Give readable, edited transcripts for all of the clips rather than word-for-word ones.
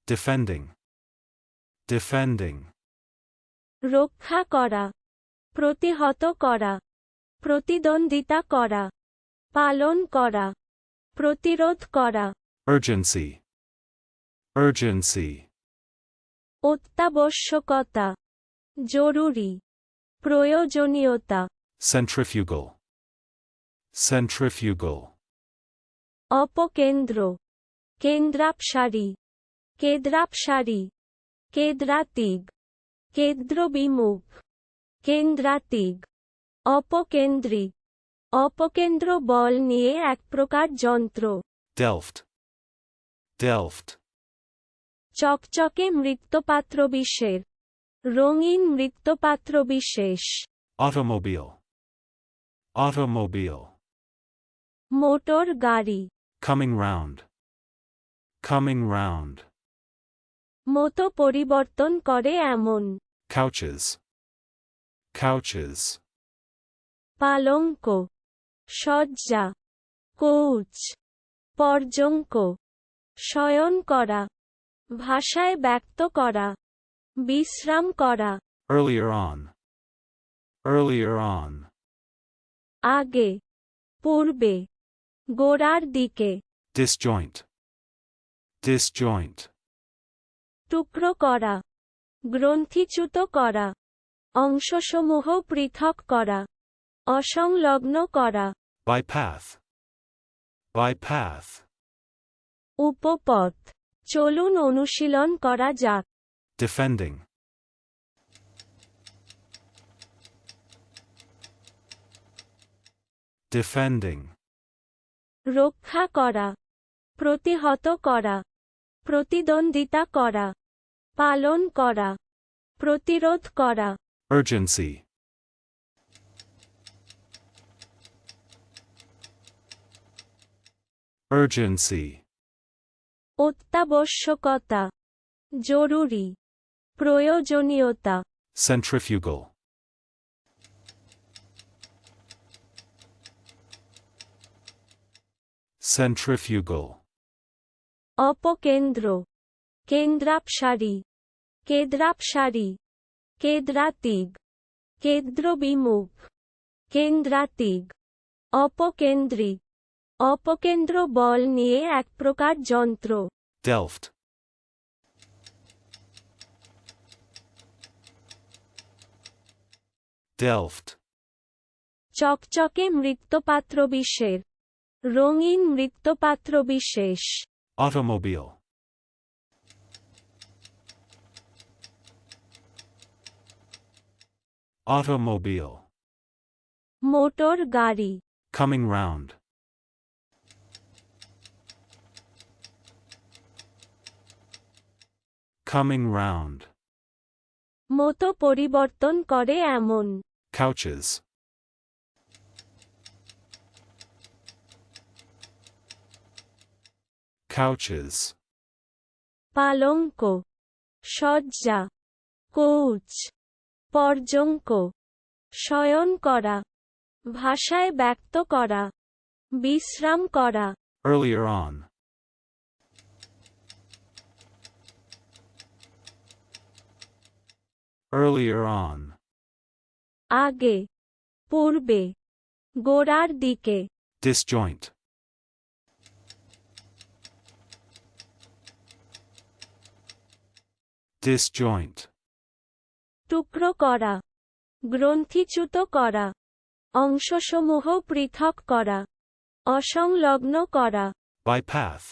defending, defending, রক্ষা করা, প্রতিহত করা, প্রতিদ্বন্দ্বিতা করা, পালন করা, প্রতিরোধ করা, urgency, urgency, অত্যাবশ্যকতা, জরুরি, প্রয়োজনীয়তা, centrifugal, centrifugal, অপকেন্দ্র, কেন্দ্রাপসারী, কেন্দ্রাপসারী, কেন্দ্রাতিক, কেন্দ্রবিমুখ, কেন্দ্রাতিক, অপকেন্দ্রিক, অপকেন্দ্র বল নিয়ে এক প্রকার যন্ত্র, delft, delft, চকচকে মৃৎপাত্রবিশের, রঙিন মৃৎপাত্রবিশেষ, automobile, automobile, মোটর গাড়ি, coming round, coming round, মতো পরিবর্তন করে এমন, couches, couches, পালঙ্ক, শয্যা, কোচ, পর্যঙ্ক, শয়ন করা, ভাষায় ব্যক্ত করা, বিশ্রাম করা, earlier on, earlier on, আগে, পূর্বে, গোড়ার দিকে, disjoint, disjoint, টুকরো করা, গ্রন্থিচ্যুত করা, অংশসমূহ পৃথক করা, অসংলগ্ন করা, bypath, bypath, উপপথ, চলুন অনুশীলন করা যাক, defending, defending, রক্ষা করা, প্রতিহত করা, প্রতিদ্বন্দ্বিতা করা, পালন করা, প্রতিরোধ করা, urgency, urgency, অত্যাবশ্যকতা, জরুরি, প্রয়োজনীয়তা, centrifugal, centrifugal, অপকেন্দ্র, কেন্দ্রাপসারী, কেন্দ্রাপসারী, কেন্দ্রাতিক, কেন্দ্রবিমুখ, কেন্দ্রাতিক, অপকেন্দ্রিক, অপকেন্দ্র বল নিয়ে এক প্রকার যন্ত্র, delft, delft, চকচকে মৃৎপাত্রবিশের, রঙিন মৃৎপাত্রবিশেষ, automobile, automobile, মোটর গাড়ি, coming round, coming round, মতো পরিবর্তন করে এমন, couches, couches, পালঙ্ক, শয্যা, কোচ, পর্যঙ্ক, শয়ন করা, ভাষায় ব্যক্ত করা, বিশ্রাম করা, earlier on, earlier on, আগে, পূর্বে, গোড়ার দিকে, disjoint, disjoint, টুকরো করা, গ্রন্থিচ্যুত করা, অংশসমূহ পৃথক করা, অসংলগ্ন করা, bypath,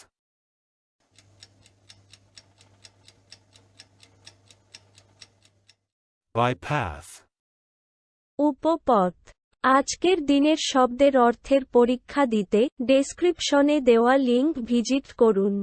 bypath, উপপথ। আজকের দিনের শব্দের অর্থের পরীক্ষা দিতে ডেসক্রিপশনে দেওয়া লিংক ভিজিট করুন।